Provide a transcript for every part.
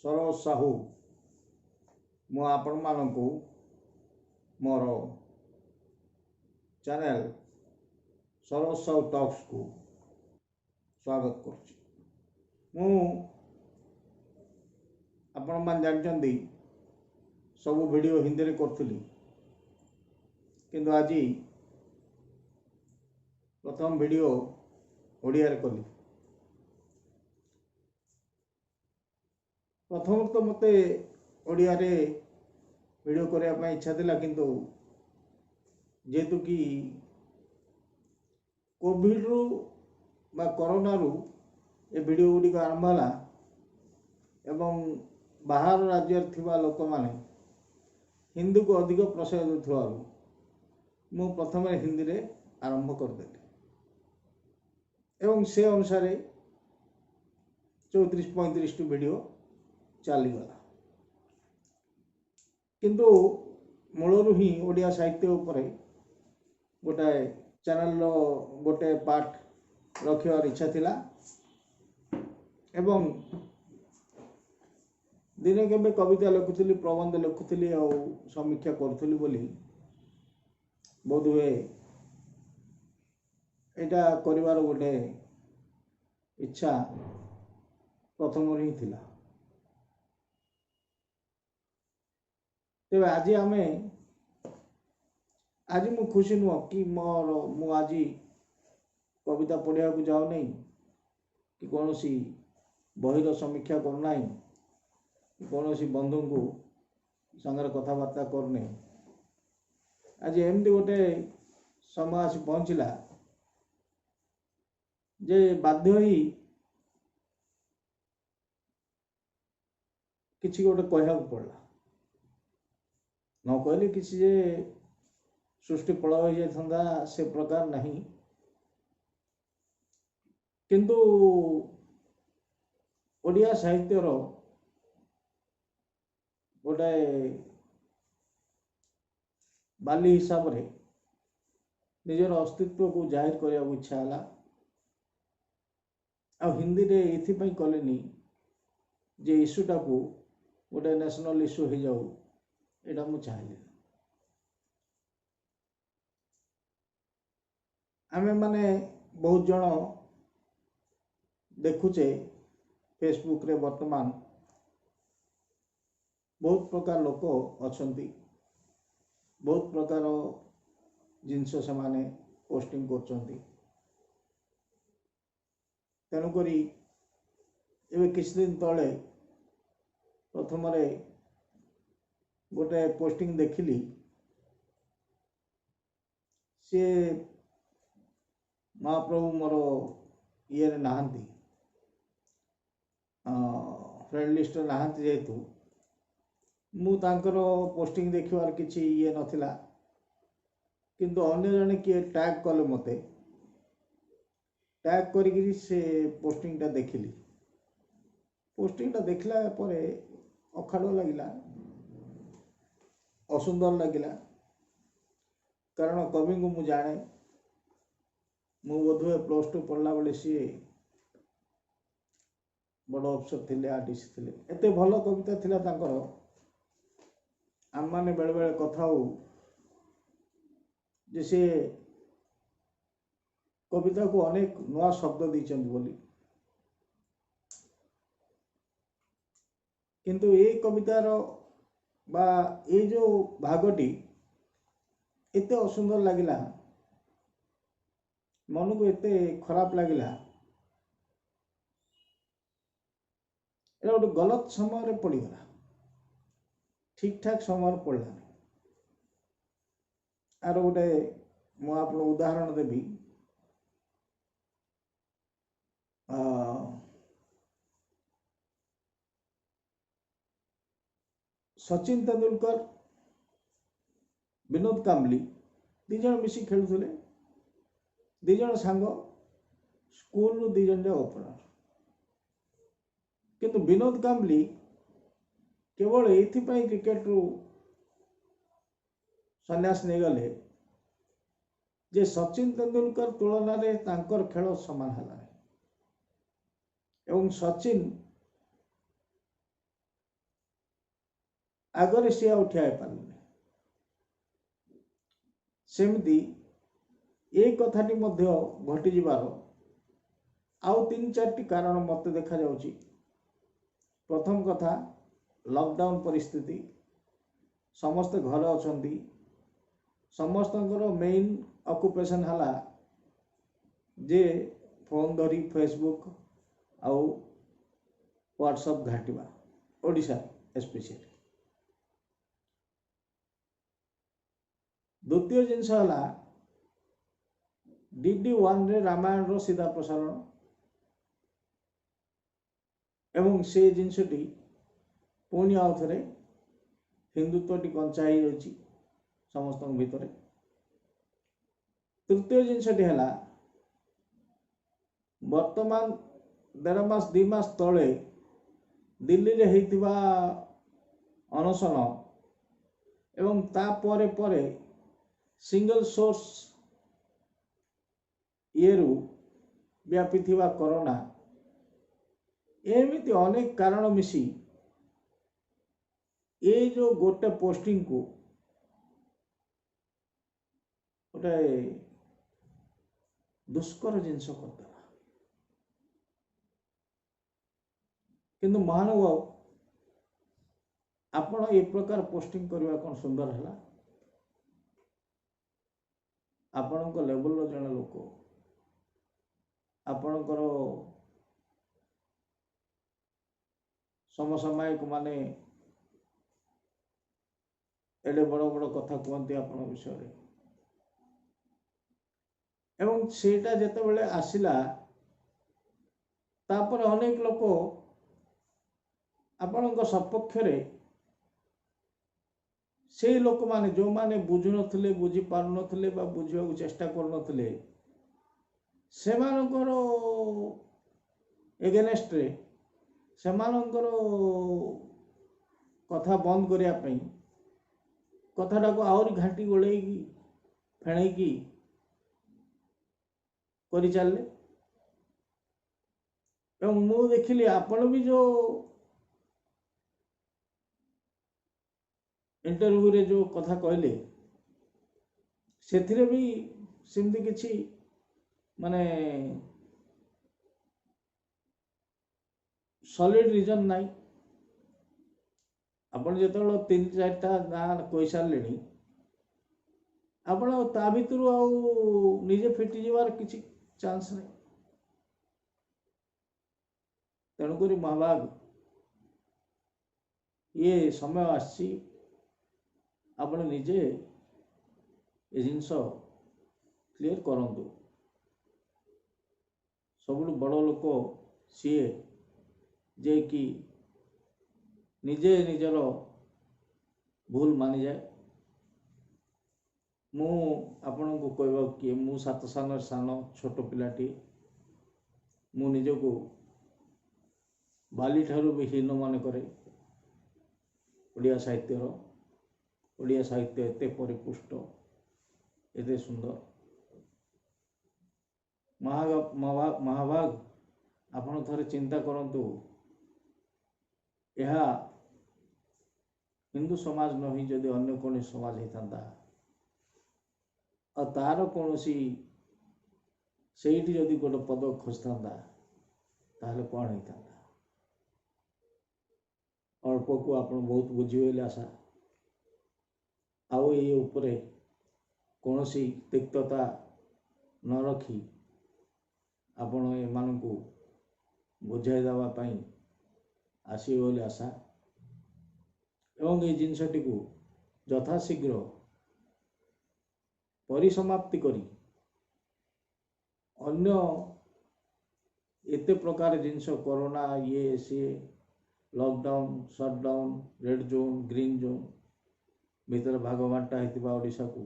सरोज साहू मु आपण मानकु मोर channel Saroj Sahu talks को स्वागत करुच्ची। मु आपण मान जानचंदी सब वीडियो हिंदी रे करथुली, किंतु आज प्रथम वीडियो ओडिया रे कली। प्रथम तो मते ओडिया रे वीडियो करने ପାଇଁ इच्छा थिला, किंतु जेतु कि कोविड रु बा कोरोना रु ए वीडियो गुडी आरंभ होला एवं बाहर राज्य थिबा लोक माने हिंदी को अधिक प्रशय देथुआरु मु प्रथम हिंदी रे आरंभ कर देली एवं से अनुसार 34-35 टी वीडियो चली गला। किंतु मूलरू ही ओडिया साहित्य उपरे गोटे चैनल रो गोटे पार्ट रखिवार इच्छा थिला एवं दिने केबे कविता लिखुथली, प्रबंध लिखुथली और समीक्षा करुथली बोली बोध हुए एटा करिवार गोटे इच्छा प्रथम ही थिला। तेबे आज मु खुशी नुह कि मु आज कविता पढ़िया को जाओ नहीं कि कौन सी बहिर समीक्षा करना कि कौन सी बंधु को संगे कथबार्ता करने। आज एमती गोटे समय आसी पहुँचला जे बाध्य ही किसी गोटे कहया पड़ला, न कहले किसी जे सृष्टि फल हो जाता से प्रकार नहीं, किंतु ओडिया साहित्यर गोटे बाली हिसाब रे निजर अस्तित्व को जाहिर करने इच्छा है। आ हिंदी रे इथिपाई कलेनी जे इश्यूटा को गोटे नेशनल इश्यू हो जाऊ, एटा मु चाहिए। आमे माने बहुत जन देखुचे फेसबुक रे वर्तमान बहुत प्रकार लोक अछंती, बहुत प्रकार जिनस से माने पोस्टिंग करचंती। तेणुकरी एवं किछ दिन तले प्रथम गोटे पोस्टिंग देखिली, सी महाप्रभु मोर ये नहांती फ्रेंड लिस्ट नहांती जेतु मु तांकर पोस्टिंग देखिवार किछि ये नथिला, किंतु अन्य जने किए टैग कले मते टैग करी से पोस्टिंगटा देखिली। पोस्टिंगटा देखला परे अखाड़ लगिला, असुंदर लगिला, कारण कवि को मु जाने मु बोधुए +2 पढ़ला बेले सी बड़ अफसर थिले, आर्टिस्ट थिले, एते भल कविता थिला तांकर। आम माने बेले बेले कथा हो जे से कविता को अनेक नवा शब्द दीचंद बोली, किंतु ये कवितार बा ये जो भागटी एते असुंदर लगिला, मन को एते खराब लगिला, एटा गोटे गलत समय रे पड़ीगला, ठीक ठाक समय पड़ला। आर गोटे मु आपन उदाहरण देबी। सचिन तेंदुलकर, विनोद कांबली दीज मिसी खेलुले, दीज सांग स्कूल दीज ओपनर, किंतु विनोद कांबली केवल ये क्रिकेट रु सन्यास नहीं गले जे सचिन तेंदुलकर तुलना रे तांकर खेल समान है एवं सचिन आगरे सी आउ ठिया पारे सेमती ए कथाटी मध्य घटी जिबार आउ 3-4टी कारण मत देखा जाउची। प्रथम कथा लॉकडाउन परिस्थिति समस्त घर अछंती समस्त मेन ऑक्युपेशन हला जे फोन धरी फेसबुक आउ व्हाट्सएप घाटिबा ओडिशा स्पेशली। द्वितीय जिनस हला DD1 रे रामायण रो सीधा प्रसारण एवं से जिनसटी पुणी आउ थे हिंदुत्वटी कंचा ही रही समस्त भितर। तृतीय जिनसटी है वर्तमान 1.5 मास 2 मास तले दिल्ली रे हेतिबा अनशन एवं ता परे परे सिंगल सोर्स येरु व्यापी थिबा कोरोना एमिति अनेक कारण मिसी ये जो गोटे पोस्टिंग को गोटे दुष्कर जिनस करदेला किंतु महानुभाव आपण ए प्रकार पोस्टिंग करवा कौन सुंदर है आपण लेवल जन लोक आपणकर समसामयिक माने एडे बड़ बड़ कथा कहते आपण विषय एवं सेटा जेते बेले आसिला तापर अनेक लोक आपणक सपक्ष रे से लोक माने जो माने बुझु नथिले बुझी पार नथिले बा बुझिया को चेष्टा कर नथिले से मानकर एगेनेस्ट रे से मानकर कथा बंद करिया पई कथाटा को आउरी घाटी गोलेकी फेणेकी करि चलले एवं मु देखिली आपण भी जो इंटरव्यू रे जो कथा कहले से भी सिमती किछि माने सॉलिड रीजन नाई आपण जेतबेले 3-4टा गाँ कहि सारलेनी आपण ता भितरु आउ निजे फिटी जीवार किछि चांस नहीं। तेणुक महाभाग ये समय आसी आपण निजे ये जिनस क्लियर करंतु। सबुठ बड़ लोक सीए जे कि निजे निजर भूल मानि जाए। मु आपण को कहबा कि मु सात सान सान छोट पिलाटी मु निजको बाली ठारू भी हीन मान करे। ओडिया साहित्य एते परिपुष्ट एते सुंदर महाभाग आपण थरे चिंता करंतु यह हिंदू समाज नहीं जदि अन्य कौन समाज होता और तार कौन से जदि गोटे पद खोजता ताहले कौन होता। अल्प को आप बहुत बुझीगले आशा आउ ये उपरे कौन सी तिक्तता न रखी आपण एमान को बुझाई देवाई आसवे बोली आशा एवं ये जिनसटी को यथाशीघ्र परिसमाप्ति करी अन्य एते प्रकार जिनस कोरोना ये सी lockdown shutdown red zone green zone भीतर भाग बांटा होता ओडिशा को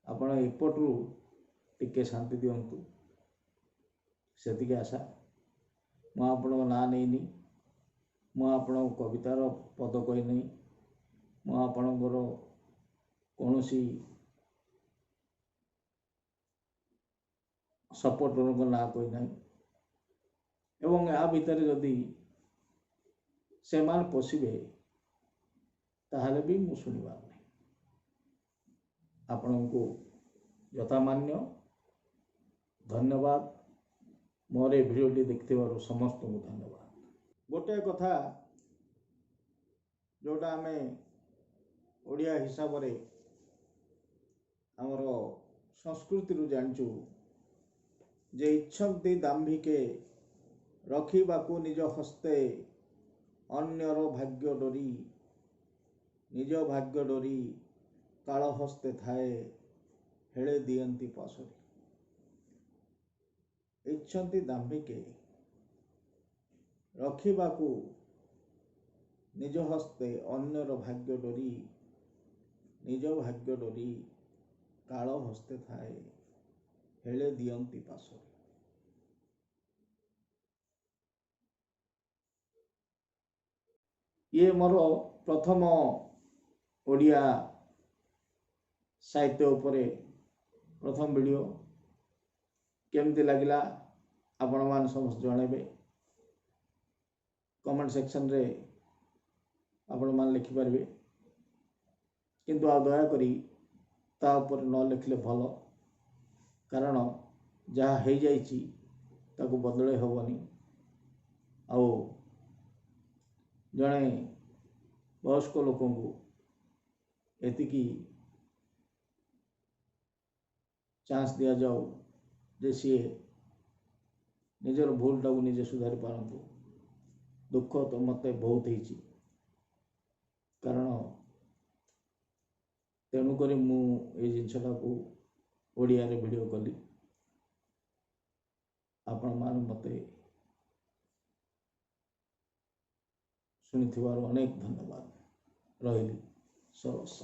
आपण एपटू टिके शांति दिंतु से आशा। मु आपण ना नहीं मु आपण कवितार पद कही नहीं मु आपणकर कौन सपोर्टर ना कही ना एवं या भितर जदि से मान पशिबे ताहले भी मु शुणिबार नहीं। आपनको यथामान्य धन्यवाद। मोर भिडियोटी देखते समस्त को धन्यवाद। गोटे कथा जोटा आम ओडिया हिसाब रे आमर संस्कृति रु जानचु जे इच्छन्ति दाम्भिके रखिबाकू निज हस्ते अन्यर भाग्य डोरी, निज भाग्य डोरी काल हस्ते थाए हेले दियंती पासरी। इच्छन्ति दाम्भिके रखिबाकू निज हस्ते अन्यर भाग्य डोरी, निज भाग्य डोरी काल हस्ते थाए हेले दियंती पासरी। ये मोर प्रथम ओडिया साहित्य उपरे प्रथम वीडियो। केमती लगिला आपण मान समस्त जणेबे। कमेंट सेक्शन रे आपण मान लिखि पारबे, किंतु आ दया करी ता ऊपर न लिखले भलो, कारण जहाँ हो जाइछि ताकू बदले हेबनी। आउ जड़े वयस्क लोक एतिकी चांस दिया जाऊ जे सी निजर भूल टाक निजे सुधारी पारंतु। दुख तो मत बहुत ही, कारण तेणुक मु जिनसा को ओडिया रे वीडियो कली। आपण मान मते शुणी अनेक धन्यवाद। रही सरस।